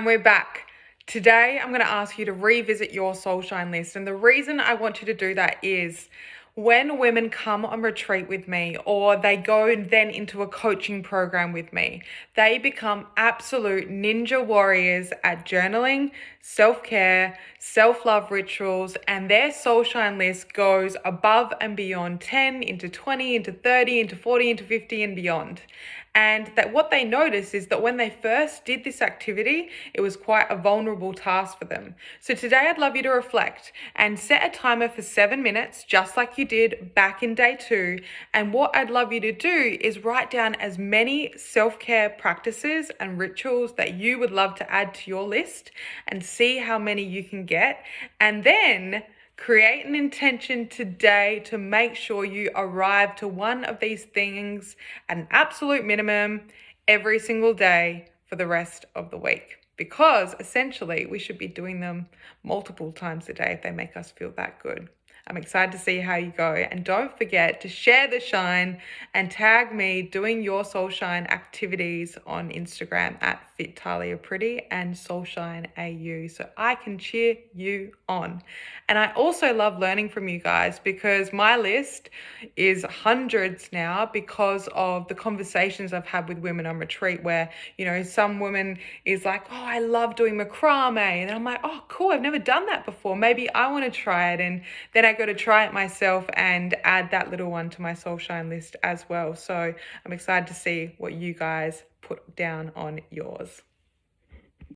And we're back. Today, I'm going to ask you to revisit your Soulshine list. And the reason I want you to do that is when women come on retreat with me or they go then into a coaching program with me, they become absolute ninja warriors at journaling, self-care, self-love rituals, and their Soulshine list goes above and beyond 10 into 20 into 30 into 40 into 50 and beyond. And that what they notice is that when they first did this activity, it was quite a vulnerable task for them. So today I'd love you to reflect and set a timer for 7 minutes, just like you did back in day 2. And what I'd love you to do is write down as many self-care practices and rituals that you would love to add to your list and see how many you can get. And then create an intention today to make sure you arrive to one of these things at an absolute minimum every single day for the rest of the week. Because essentially we should be doing them multiple times a day if they make us feel that good. I'm excited to see how you go. And don't forget to share the shine and tag me doing your Soulshine activities on Instagram at FitTaliaPretty and Soulshine AU so I can cheer you on. And I also love learning from you guys because my list is hundreds now because of the conversations I've had with women on retreat where, some woman is like, oh, I love doing macrame. And I'm like, oh, cool. I've never done that before. Maybe I want to try it. And then I go to try it myself and add that little one to my Soulshine list as well. So I'm excited to see what you guys put down on yours.